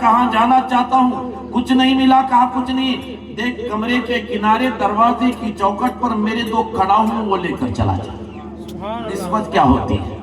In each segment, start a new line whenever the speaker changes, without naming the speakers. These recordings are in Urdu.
کہاں جانا چاہتا ہوں، کچھ نہیں ملا، کہا کچھ نہیں، دیکھ کمرے کے کنارے دروازے کی چوکٹ پر میرے 2 کڑاؤں ہیں، وہ لے کر چلا جا۔ نسبت کیا ہوتی ہے؟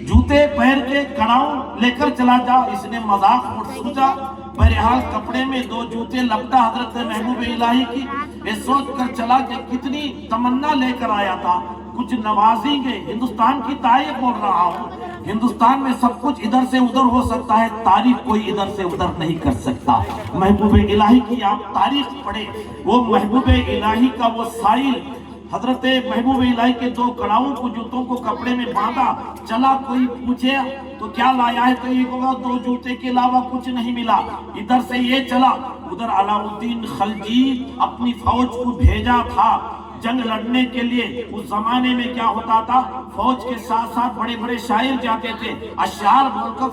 جوتے پہن کے کڑاؤں لے کر چلا جا، اس نے مذاق اور سوچا، بہرحال کپڑے میں 2 جوتے لپٹا حضرت محبوب الہی کی، یہ سوچ کر چلا کہ کتنی تمنا لے کر آیا تھا، کچھ نوازیں گے۔ ہندوستان کی تاریخ بول رہا ہوں، ہندوستان میں سب کچھ ادھر سے ادھر ہو سکتا ہے، تاریخ کوئی ادھر سے ادھر نہیں کر سکتا۔ محبوب الہی کی آپ تاریخ پڑھیں، وہ محبوب الہی کا وہ سائل، حضرت محبوب الہی کے 2 کڑاؤں کو، جوتوں کو کپڑے میں باندھا چلا، کوئی پوچھے تو کیا لایا ہے تو یہ کہا 2 جوتے کے علاوہ کچھ نہیں ملا، ادھر سے یہ چلا۔ ادھر علاؤالدین خلجی اپنی فوج کو بھیجا تھا جنگ لڑنے کے لیے۔ اس زمانے میں کیا ہوتا تھا، فوج کے ساتھ ساتھ بڑے بڑے شاعر جاتے تھے، اشعار بول کر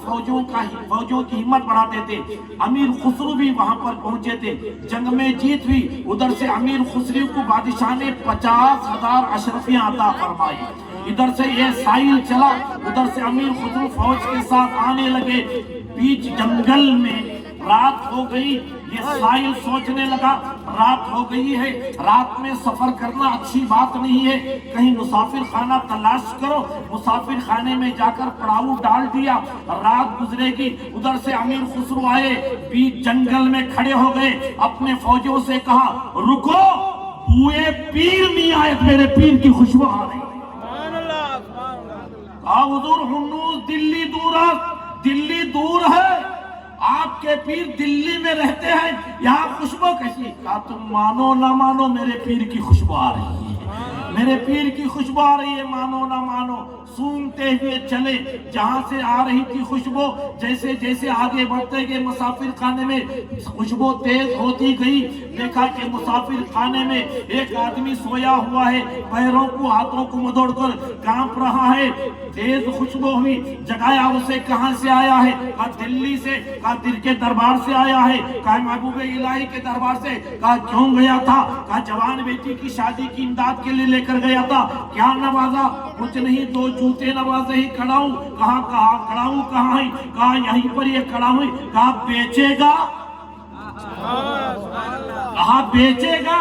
فوجوں کی ہمت بڑھاتے تھے۔ امیر خسرو بھی وہاں پر پہنچے تھے، جنگ میں جیت ہوئی، ادھر سے امیر خسرو کو بادشاہ نے 50,000 اشرفیاں عطا فرمائی۔ ادھر سے یہ سائل چلا، ادھر سے امیر خسرو فوج کے ساتھ آنے لگے، بیچ جنگل میں رات ہو گئی۔ یہ سائل سوچنے لگا رات ہو گئی ہے، رات میں سفر کرنا اچھی بات نہیں ہے، کہیں مسافر خانہ تلاش کرو۔ مسافر خانے میں جا کر پڑاؤ ڈال دیا، رات گزرے گی۔ ادھر سے امیر خسرو آئے، بیچ جنگل میں کھڑے ہو گئے، اپنے فوجیوں سے کہا رکو، بوئے پیر نہیں آئے، میرے پیر کی خوشبو آ رہی ہے۔ کہا حضور ہنوز دلی دور ہے، آپ کے پیر دلی میں رہتے ہیں، یہاں خوشبو کیسی؟ کہا تم مانو نہ مانو، میرے پیر کی خوشبو آ رہی ہے، میرے پیر کی خوشبو آ رہی ہے، مانو نہ مانو۔ سونگتے ہوئے چلے، جہاں سے آ رہی تھی خوشبو، جیسے جیسے آگے بڑھتے گئے مسافر خانے میں خوشبو تیز ہوتی گئی۔ دیکھا کہ مسافر خانے میں ایک آدمی سویا ہوا ہے، پیروں کو ہاتھوں کو مدوڑ کر کانپ رہا ہے، تیز خوشبو ہوئی، جگایا اسے، کہاں سے آیا ہے؟ کہا دلی سے۔ کہا دل کے دربار سے آیا ہے؟ کہا محبوب الہی کے دربار سے۔ کہا کیوں گیا تھا؟ کہا جوان بیٹی کی شادی کی امداد کے لیے لے کر گیا تھا۔ کیا نوازا؟ کچھ نہیں، 2 جوتے نوازے ہی، کڑاؤں کہاں کڑاؤں کہاں ہے؟ کہا یہیں پر یہ کڑاؤں ہے۔ کہا بیچے گا؟ کہا بیچے گا؟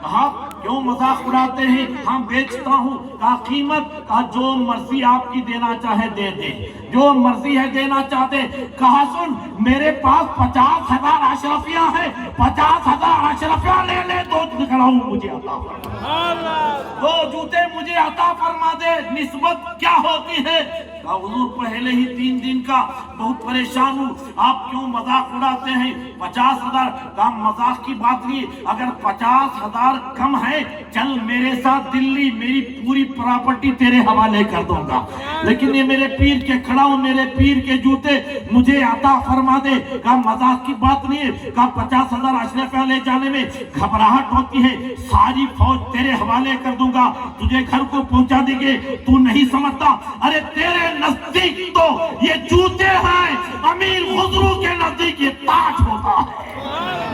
کہا کیوں مذاق اڑاتے ہیں؟ ہاں بیچتا ہوں۔ کہا قیمت؟ کہا جو مرضی آپ کی دینا چاہے دے دے، جو مرضی ہے دینا چاہتے۔ کہا سن، میرے پاس 50,000 اشرفیاں ہیں، 50,000 اشرفیاں لے لے، 2 کڑاؤں مجھے عطا فرما، 2 جوتے مجھے عطا فرما دے۔ نسبت کیا ہوتی ہے؟ کہا حضور پہلے ہی 3 دن کا بہت پریشان ہوں، آپ کیوں مذاق اڑاتے ہیں؟ 50,000۔ کہا مذاق کی بات نہیں، اگر 50,000 کم ہے چل میرے ساتھ دلی، میری پوری پراپرٹی تیرے حوالے کر دوں گا، لیکن یہ میرے پیر کے کھڑاؤں، میرے پیر کے جوتے مجھے عطا فرما دے۔ کہا مذاق کی بات نہیں ہے۔ کہا 50,000 اشرفیاں لے جانے میں گھبراہٹ ہوتی ہے، ساری فوج تیرے حوالے کر دوں گا، تجھے گھر کو پہنچا دیں گے، تو نہیں سمجھتا؟ ارے تیرے نزدیک تو یہ جوتے ہیں، امیر خسرو کے نزدیک یہ تاج ہوتا ہے،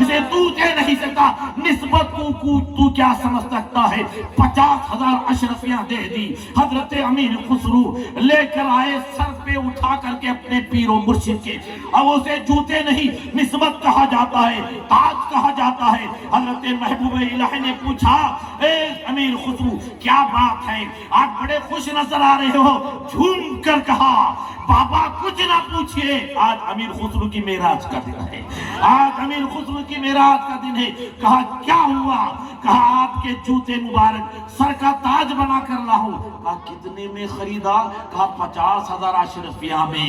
اسے تو دے نہیں سکتا۔ نسبت تو کیا سمجھ سکتا ہے؟ 50,000 اشرفیاں دے دی۔ حضرت امیر خسرو لے کر آئے، سر پہ اٹھا کر کے اپنے پیر و مرشد کے، اب اسے جوتے نہیں نسبت کہا جاتا ہے، تاج کہا جاتا ہے۔ حضرت محبوب الہی نے پوچھا اے امیر خسرو کیا بات ہے، آپ بڑے خوش نظر آ رہے ہو؟ جھوم کر کہا بابا کچھ نہ پوچھئے، آج امیر خسرو کی معراج کا دن ہے، آج امیر خسرو کی معراج کا دن ہے۔ کہا کیا ہوا؟ کہا آپ کے جوتے مبارک سر کا تاج بنا کر لاؤں۔ کہا کتنے میں خریدا؟ کہا 50,000 اشرفیاں میں۔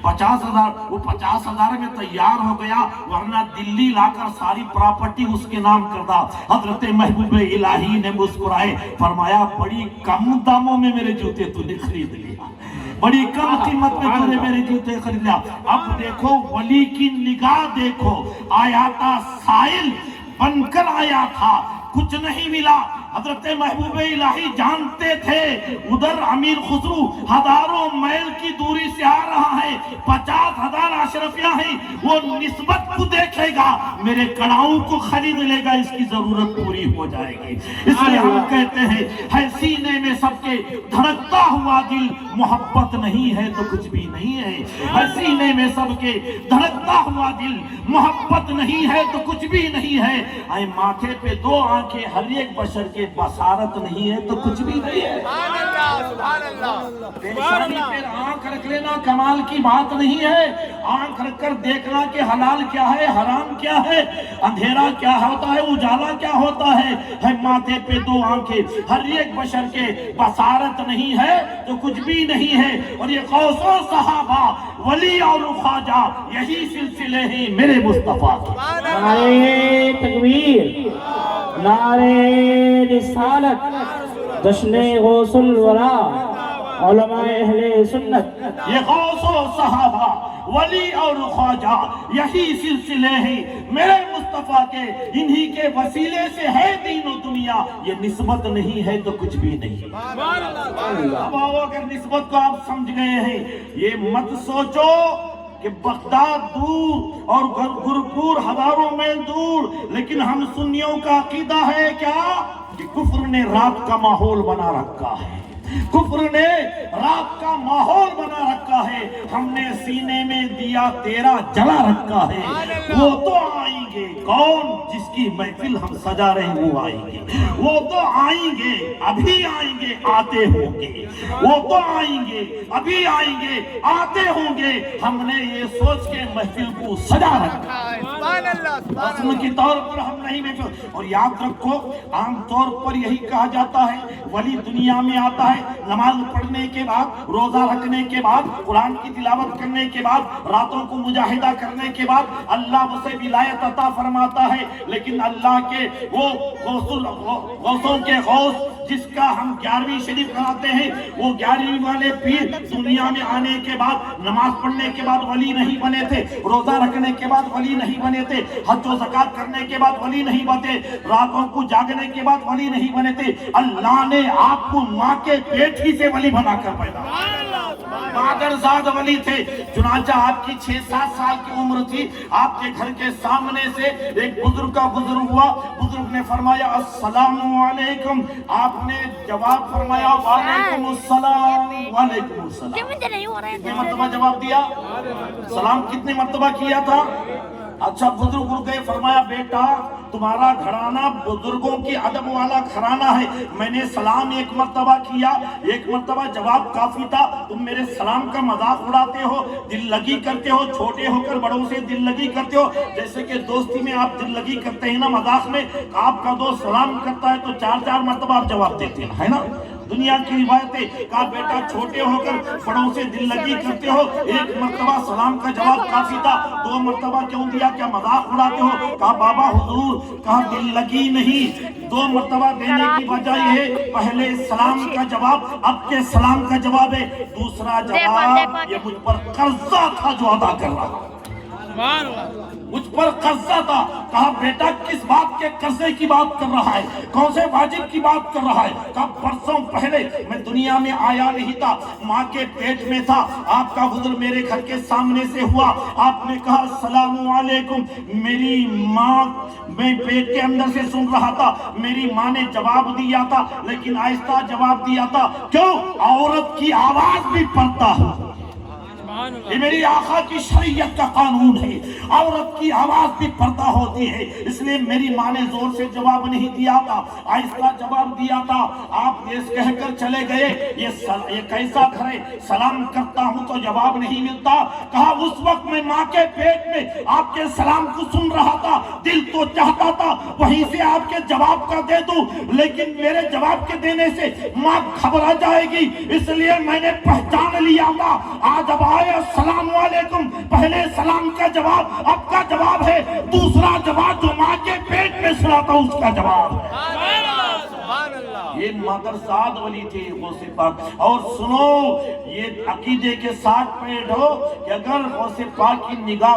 50,000؟ وہ 50,000 میں تیار ہو گیا، ورنہ دلی لا کر ساری پراپرٹی اس کے نام کردا۔ حضرت محبوب الہی نے مسکرائے، فرمایا بڑی کم داموں میں میرے جوتے تو نے خرید لیا، بڑی کم قیمت میں تو نے میرے جوتے خرید لیا۔ اب دیکھو ولی کی نگاہ دیکھو، آیا تھا سائل بن کر آیا تھا، کچھ نہیں ملا، حضرت محبوب الہی جانتے تھے ادھر امیر خسرو ہزاروں میل کی دوری سے آ رہا ہے، 50,000 اشرفیاں ہیں، وہ نسبت کو دیکھے گا، میرے کڑاؤں کو خرید لے گا، اس کی ضرورت پوری ہو جائے گی۔ اس لیے ہم کہتے ہیں ہے سینے میں سب کے دھڑکتا ہوا دل، محبت نہیں ہے تو کچھ بھی نہیں ہے۔ ہے سینے میں سب کے دھڑکتا ہوا دل، محبت نہیں ہے تو کچھ بھی نہیں ہے۔ اے ماتھے پہ 2 آنکھیں ہر ایک بشر کے بصارت نہیں ہے تو کچھ بھی نہیں ہے۔ پیشانی پہ آنکھ رکھ لینا کمال کی بات نہیں ہے، آنکھ رکھ کر دیکھنا کہ حلال کیا ہے، حرام کیا ہے، اندھیرا کیا ہوتا ہے، اجالا کیا ہوتا ہے۔ ہے ماتھے پہ 2 آنکھیں ہر ایک بشر کے بصارت نہیں ہے تو کچھ بھی نہیں ہے۔ اور یہ غوث و صحابہ، ولی اور خواجہ، یہی سلسلے ہیں میرے مصطفیٰ کے۔
نعرہ تکبیر، نعرہ رسالت، جشن غوث الورا، علماء اہل سنت۔
یہ غوث و صحابہ، ولی اور خواجہ، یہی سلسلے ہیں میرے مصطفیٰ کے، انہی کے وسیلے سے ہے دین و دنیا، یہ نسبت نہیں ہے تو کچھ بھی نہیں۔ اب اگر نسبت کو آپ سمجھ گئے ہیں، یہ مت سوچو کہ بغداد دور اور گرپور ہزاروں میل دور، لیکن ہم سنیوں کا عقیدہ ہے کیا کہ کفر نے رات کا ماحول بنا رکھا ہے، کفر نے رات کا ماحول بنا رکھا ہے، ہم نے سینے میں دیا تیرا جلا رکھا ہے۔ وہ تو آئیں گے، کون؟ جس کی محفل ہم سجا رہے ہیں وہ آئیں گے، وہ تو آئیں گے، ابھی آئیں گے، آتے ہوں گے، وہ تو آئیں گے، ابھی آئیں گے، آتے ہوں گے، ہم نے یہ سوچ کے محفل کو سجا رکھا ہے۔ رسم کے طور پر ہم نہیں بیٹھے۔ اور یاد رکھو، عام طور پر یہی کہا جاتا ہے ولی دنیا میں آتا ہے نماز پڑھنے کے بعد، روزہ رکھنے کے بعد، قرآن کی تلاوت کرنے کے بعد، راتوں کو مجاہدہ کرنے کے بعد اللہ اسے ولایت عطا فرماتا ہے۔ لیکن اللہ کے وہ غوثوں کے غوث جس کا ہم 11ویں شریف کراتے ہیں، وہ 11ویں والے پیر دنیا میں آنے کے بعد، نماز پڑھنے کے بعد ولی نہیں بنے تھے، روزہ رکھنے کے بعد ولی نہیں بنے تھے، حج و زکات کرنے کے بعد ولی نہیں بنے، راتوں کو جاگنے کے بعد ولی نہیں بنے تھے۔ اللہ نے آپ کو ماں کے پیٹ ہی سے ولی بنا کر پیدا مادرزاد ولی تھے۔ چنانچہ آپ کی 6-7 سال کی عمر تھی، آپ کے گھر کے سامنے سے ایک بزرگ کا گزر ہوا، بزرگ نے فرمایا السلام علیکم، آپ نے جواب فرمایا وعلیکم السلام، وعلیکم السلام۔ کتنے مرتبہ جواب دیا؟ سلام کتنے مرتبہ کیا تھا؟ اچھا بزرگ اٹھ گئے، فرمایا بیٹا تمہارا گھرانہ بزرگوں کی ادب والا گھرانہ ہے، میں نے سلام 1 مرتبہ کیا، 1 مرتبہ جواب کافی تھا، تم میرے سلام کا مذاق اڑاتے ہو، دل لگی کرتے ہو، چھوٹے ہو کر بڑوں سے دل لگی کرتے ہو، جیسے کہ دوستی میں آپ دل لگی کرتے ہیں نا، مذاق میں آپ کا دوست سلام کرتا ہے تو 4 مرتبہ آپ جواب دیتے ہیں، ہے نا؟ دنیا کی روایتیں، کہا بیٹا چھوٹے ہو کر بڑوں سے دل لگی کرتے ہو، 1 مرتبہ سلام کا جواب کافی تھا، 2 مرتبہ کیوں دیا؟ کیا مذاق اڑاتے ہو؟ کہا بابا حضور، کہا دل لگی نہیں، 2 مرتبہ دینے کی وجہ یہ ہے پہلے سلام کا جواب، اب کے سلام کا جواب ہے، دوسرا جواب یہ مجھ پر قرضہ تھا جو ادا کر رہا، مجھ پر قرضہ تھا۔ کہا بیٹا کس بات کے قرضے کی بات کر رہا ہے، کون سے واجب کی بات کر رہا ہے؟ کہا برسوں پہلے میں دنیا میں آیا نہیں تھا، ماں کے پیٹ میں تھا، آپ کا حضور میرے گھر کے سامنے سے ہوا، آپ نے کہا السلام علیکم، میری ماں میں پیٹ کے اندر سے سن رہا تھا، میری ماں نے جواب دیا تھا لیکن آہستہ جواب دیا تھا، کیوں؟ عورت کی آواز بھی پڑتا ہے، یہ میری آقا کی شریعت کا قانون ہے، عورت کی آواز بھی پردہ ہوتی ہے، اس لیے میری ماں نے زور سے جواب نہیں دیا تھا، آہستہ جواب دیا تھا۔ آپ یہ کہہ کر چلے گئے یہ کیسا گھر ہے، سلام کرتا ہوں تو جواب نہیں ملتا۔ کہا اس وقت میں ماں کے پیٹ میں آپ کے سلام کو سن رہا تھا، دل تو چاہتا تھا وہیں سے آپ کے جواب کا دے دوں، لیکن میرے جواب کے دینے سے ماں گھبرا جائے گی، اس لیے میں نے پہچان لیا تھا، آج اب آئے السلام علیکم، پہلے سلام کا جواب اب کا جواب ہے، دوسرا جواب جو ماں کے پیٹ میں سنا تھا اس کا جواب ہے۔ یہ مدرساد ولی تھے غوث پاک. اور سنو یہ عقیدے کے ساتھ بیٹھو کہ اگر غوث پاک کی نگاہ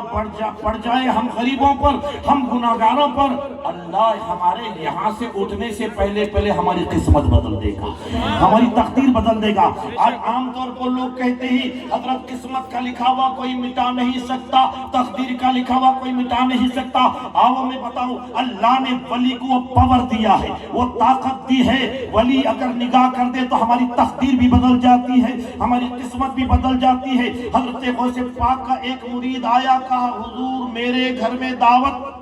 پڑ جائے ہم غریبوں پر, ہم گناہگاروں پر, اللہ ہمارے یہاں سے اٹھنے سے پہلے ہماری قسمت بدل دے گا, ہماری تقدیر بدل دے گا. آج عام طور پر لوگ کہتے ہیں حضرت قسمت کا لکھا ہوا کوئی مٹا نہیں سکتا, تقدیر کا لکھا ہوا کوئی مٹا نہیں سکتا. آؤ میں بتاؤں, اللہ نے ولی کو پاور دیا ہے, وہ طاقت دی ہے. ولی اگر نگاہ کر دے تو ہماری تقدیر بھی بدل جاتی ہے, ہماری قسمت بھی بدل جاتی ہے. حضرت غوث پاک کا ایک مرید آیا, کہا حضور میرے گھر میں دعوت.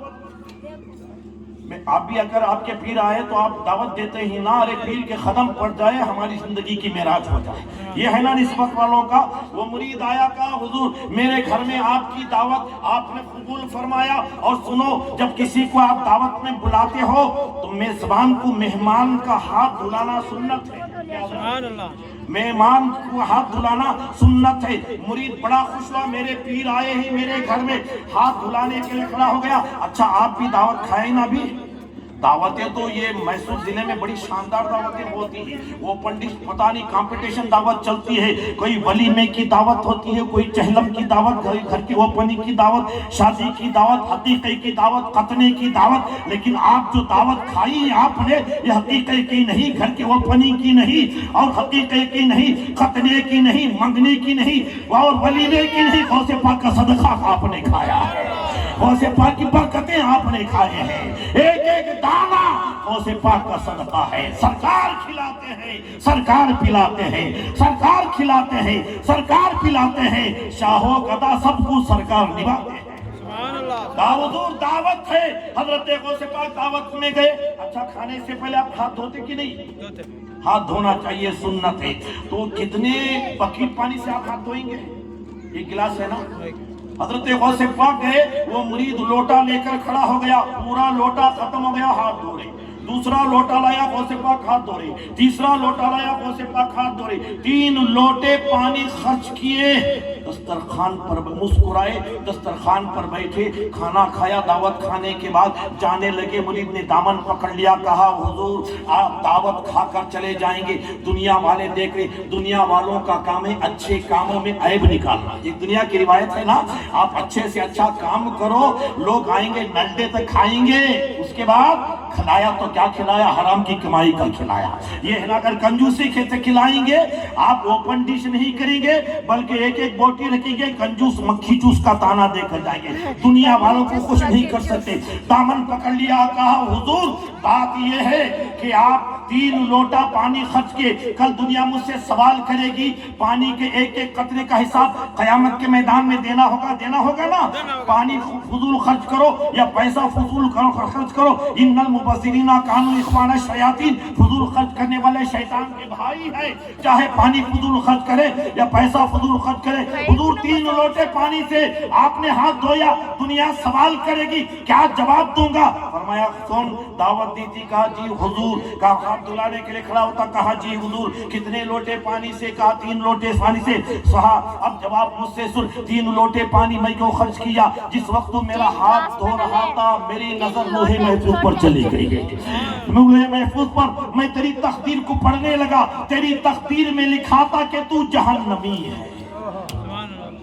آپ بھی اگر آپ کے پیر آئے تو آپ دعوت دیتے ہی نا, ارے پیر کے قدم پڑ جائے ہماری زندگی کی معراج ہو جائے. یہ ہے نا نسبت والوں کا. وہ مرید آیا, کہا حضور میرے گھر میں آپ کی دعوت آپ نے قبول فرمایا. اور سنو, جب کسی کو آپ دعوت میں بلاتے ہو تو میزبان کو مہمان کا ہاتھ دھلانا سنت ہے. سبحان اللہ, مہمان کو ہاتھ دھلانا سنت ہے. مرید بڑا خوش ہوا, میرے پیر آئے ہیں میرے گھر میں, ہاتھ دھلانے کے لیے کھڑا ہو گیا. اچھا آپ بھی دعوت کھائیں نا. بھی دعوتیں تو یہ میسور ضلع میں بڑی شاندار دعوتیں ہوتی ہیں. وہ پنڈت پتہ نہیں کمپٹیشن دعوت چلتی ہے, کوئی ولیمے کی دعوت ہوتی ہے, کوئی چہلم کی دعوت, گھر کی اوپننگ کی دعوت, شادی کی دعوت, عقیقے کی دعوت, ختنے کی دعوت. لیکن آپ جو دعوت کھائی آپ نے, یہ عقیقے کی نہیں, گھر کی اوپننگ کی نہیں, اور عقیقے کی نہیں, ختنے کی نہیں, منگنی کی نہیں, اور ولیمے کی نہیں. غوث پاک کا صدقہ آپ نے کھایا ہے, غوث پاک کی برکتیں آپ نے کھائے ہیں. ایک ایک دانا غوث پاک کا صدقہ ہے. سرکار کھلاتے ہیں, سرکار پلاتے ہیں, سرکار کھلاتے ہیں, سرکار پلاتے ہیں. شاہو گدا سب کو سرکار نبھاتے ہیں. حضور دعوت ہے, حضرت غوث پاک دعوت میں گئے. اچھا کھانے سے پہلے آپ ہاتھ دھوتے کی نہیں؟ ہاتھ دھونا چاہیے, سنت ہے. تو کتنے بکیٹ پانی سے آپ ہاتھ دھوئیں گے؟ ایک گلاس ہے نا. حضرت غوث پاک گئے, وہ مرید لوٹا لے کر کھڑا ہو گیا, پورا لوٹا ختم ہو گیا, ہاتھ دھو رہے. دوسرا لوٹا لایا, غوث پاک ہاتھ دھو رہے. تیسرا لوٹا لایا, غوث پاک ہاتھ دھو رہے. 3 لوٹے پانی خرچ کیے, دسترخوان پر مسکرائے, دسترخوان پر بیٹھے, کھانا کھایا. دعوت کھانے کے بعد جانے لگے. مرید نے دامن پکڑ لیا, کہا حضور آپ دعوت کھا کر چلے جائیں گے, دنیا والے دیکھ رہے. دنیا والوں کا کام ہے اچھے کاموں میں عیب نکالنا. یہ دنیا کی روایت ہے نا, آپ اچھے سے اچھا کام کرو, لوگ آئیں گے نلڈے تک کھائیں گے. اس کے بعد کھلایا تو کیا کھلایا, حرام کی کمائی کا کھلایا. یہ ہے نا, اگر کنجوسی سے کھلائیں گے آپ اوپن ڈش نہیں کریں گے, بلکہ ایک ایک بوٹی رکھیں گے, کنجوس مکھی چوس کا تانا دے کر جائیں گے. دنیا والوں کو خوش نہیں کر سکتے. دامن پکڑ لیا, کہا حضور بات یہ ہے کہ آپ 3 لوٹا پانی خرچ کے, کل دنیا مجھ سے سوال کرے گی, پانی کے ایک ایک قطرے کا حساب قیامت کے میدان میں دینا ہوگا نا. پانی فضول خرچ کرو یا پیسہ فضول خرچ کرو, ان المبذرین کانوا اخوان الشیاطین, فضول خرچ کرنے والے شیطان کے بھائی ہیں. چاہے پانی فضول خرچ کرے یا پیسہ فضول خرچ کرے. حضور 3 لوٹے پانی سے آپ نے ہاتھ دھویا, دنیا سوال کرے گی, کیا جواب دوں گا؟ فرمایا سن, دعوت دی تھی, کہا جی حضور. کہا ہاتھ دھلانے کے لیے کھڑا ہوتا, کہا جی حضور. کتنے لوٹے پانی سے؟ کہا 3 لوٹے پانی سے. سہا اب جواب مجھ سے سن, 3 لوٹے پانی میں کیوں خرچ کیا؟ جس وقت تو میرا ہاتھ دھو رہا تھا میری نظر لوہے محفوظ پر چلی گئی. لوہے محفوظ پر میں تیری تقدیر کو پڑھنے لگا. تیری تقدیر میں لکھا تھا کہ تو جہنمی ہے,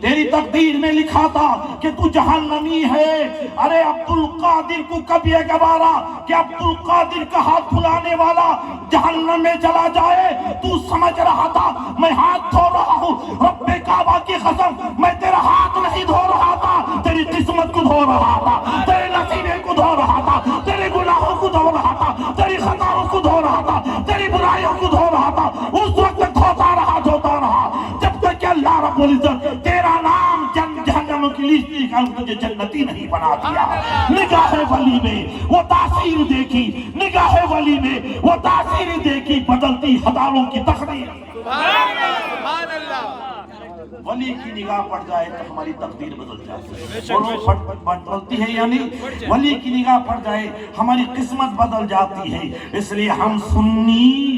تیری تقدیر میں لکھا تھا کہ تو جہنمی ہے. ارے عبدالقادر کو کب یہ گوارا کہ عبدالقادر کا ہاتھ دھلانے والا جہنم میں چلا جائے؟ تو سمجھ رہا تھا میں ہاتھ دھو رہا ہوں, رب کعبہ کی قسم میں تیرا ہاتھ نہیں دھو رہا تھا, تیری قسمت کو دھو رہا تھا, تیرے نصیبے کو دھو رہا تھا, تیرے گناہوں کو دھو رہا تھا, تیری خطاؤں کو دھو رہا تھا, تیری برائیوں کو دھو رہا تھا. اس وقت دھوتا رہا جب تک کہ اللہ رب العزت تیرا نام جہنم کی لسٹ نکال تجھے جنتی نہیں بنا دیا. نگاہ ولی میں وہ تاثیر دیکھی, نگاہ ولی میں وہ تاثیر دیکھی, بدلتی ہزاروں کی تقدیر. سبحان اللہ. ولی کی نگاہ پڑ جائے تو ہماری تقدیر بدل جاتی ہے, بدلتی ہے. یعنی ولی کی نگاہ پڑ جائے ہماری قسمت بدل جاتی ہے. اس لیے ہم سنی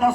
10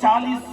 40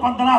15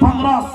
15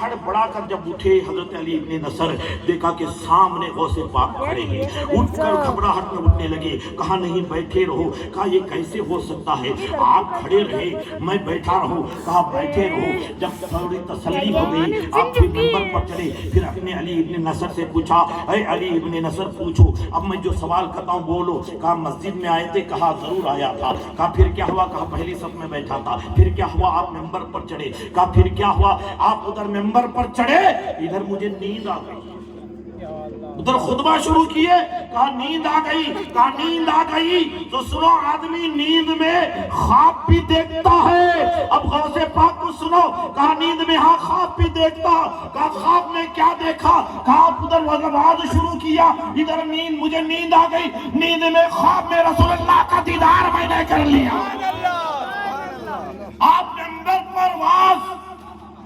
ہڑبڑا کر جب اٹھے حضرت علی ابن نصر، دیکھا کہ سامنے غوث پاک کھڑے ہیں، اٹھ کر گھبراہٹ میں اٹھنے لگے، کہا نہیں بیٹھے رہو، کہا یہ کیسے ہو سکتا ہے، آپ کھڑے رہے میں بیٹھا رہوں، کہا بیٹھے رہو۔ جب تھوڑی تسلی ہو گئی آپ پھر منبر پر چڑھے، پھر اپنے علی ابن نصر سے پوچھا، اے علی ابن نصر پوچھو، اب میں جو سوال کرتا ہوں بولو۔ کہا مسجد میں آئے تھے، کہا ضرور آیا تھا۔ کہا پھر کیا ہوا، کہا پہلی صف میں بیٹھا تھا۔ پھر کیا ہوا، آپ منبر پر چڑھے۔ کہا پھر کیا ہوا، آپ ادھر منبر پر چڑھے، ادھر مجھے نیند آ گئی، ادھر خطبہ شروع کیے، کہا نیند آ گئی، کہا نیند آ گئی تو سنو، آدمی نیند میں خواب بھی دیکھتا ہے۔ اب غوث پاک کو سنو، کہا نیند میں ہاں خواب بھی دیکھتا، کہا خواب میں کیا دیکھا، کہا ادھر آواز شروع کیا، ادھر نیند، مجھے نیند آ گئی، نیند میں خواب میں رسول اللہ کا دیدار میں نے کر لیا۔ آپ نمبر پر واز،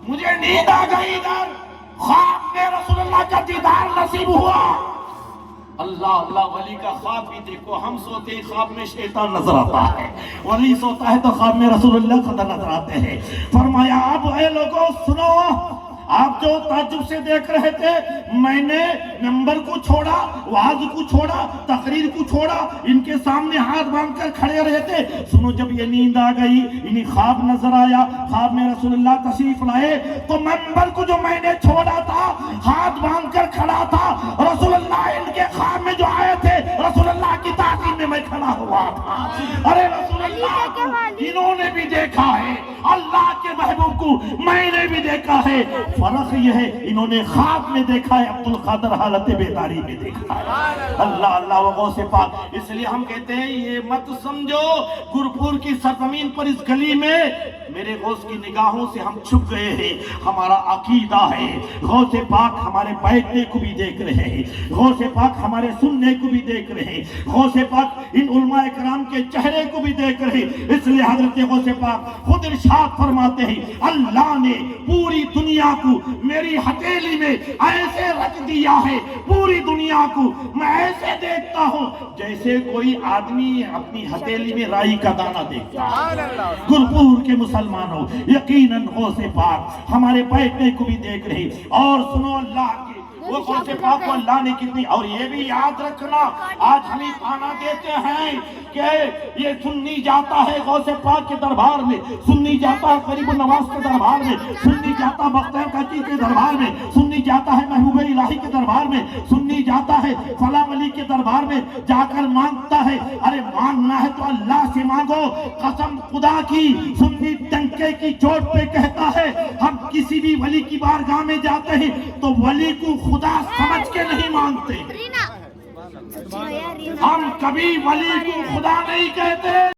مجھے نیند آ گئی، ادھر خواب میں رسول اللہ کا دیدار نصیب ہوا۔ اللہ اللہ، ولی کا خواب بھی دیکھو، ہم سوتے ہیں خواب میں شیطان نظر آتا ہے، ولی سوتا ہے تو خواب میں رسول اللہ خدا نظر آتے ہیں۔ فرمایا اب اے لوگوں سنو، آپ جو تعجب سے دیکھ رہے تھے، میں نے منبر کو چھوڑا، وعظ کو چھوڑا، تقریر کو چھوڑا، ان کے سامنے ہاتھ باندھ کر کھڑے رہے تھے۔ سنو، جب یہ نیند آ گئی، انہیں خواب نظر آیا، خواب میں رسول اللہ تشریف لائے، تو منبر کو جو میں نے چھوڑا تھا، ہاتھ باندھ کر کھڑا تھا، رسول اللہ ان کے خواب میں جو آئے تھے، رسول اللہ کی تعظیم میں میں کھڑا ہوا تھا۔ ارے رسول اللہ کو انہوں نے بھی دیکھا ہے، اللہ کے محبوب کو میں نے بھی دیکھا ہے، فرق یہ ہے انہوں نے خواب میں دیکھا ہے، عبد القادر حالت بیداری میں دیکھا ہے۔ اللہ اللہ و غوث پاک۔ اس لیے ہم کہتے ہیں یہ مت سمجھو گرپور کی سرزمین پر اس گلی میں میرے غوث کی نگاہوں سے ہم چھپ گئے ہیں، ہمارا عقیدہ ہے غوث پاک ہمارے بیٹھنے کو بھی دیکھ رہے ہیں، غوث پاک ہمارے سننے کو بھی دیکھ رہے ہیں، غوث پاک ان علماء کرام کے چہرے کو بھی دیکھ رہے ہیں۔ اس لیے حضرت غوث پاک خود ارشاد فرماتے ہیں، اللہ نے پوری دنیا کو میری ہتھیلی میں ایسے رکھ دیا ہے، پوری دنیا کو میں ایسے دیکھتا ہوں جیسے کوئی آدمی اپنی ہتھیلی میں رائی کا دانہ دیکھتا ہے۔ گرپور کے مسلمانوں، یقیناً غوث پاک ہمارے بیٹھنے کو بھی دیکھ رہے۔ اور سنو، اللہ کی وہ غوث پاک کو اللہ نے کتنی، اور یہ بھی یاد رکھنا، آج ہمیں تانا دیتے ہیں کہ یہ سنی جاتا ہے غوث پاک کے دربار میں، سنی جاتا ہے غریب النواز کے دربار میں، سنی جاتا ہے بختیار کاکی کے دربار میں، سنی جاتا ہے محبوب الہی کے دربار میں، سنی جاتا ہے فلاں ولی کے دربار میں جا کر مانگتا ہے۔ ارے مانگنا ہے تو اللہ سے مانگو، قسم خدا کی، سنی ڈنکے کی چوٹ پہ کہتا ہے، ہم کسی بھی ولی کی بارگاہ میں جاتے ہیں تو ولی کو خدا سمجھ کے نہیں مانگتے، ہم کبھی ولی کو خدا نہیں کہتے۔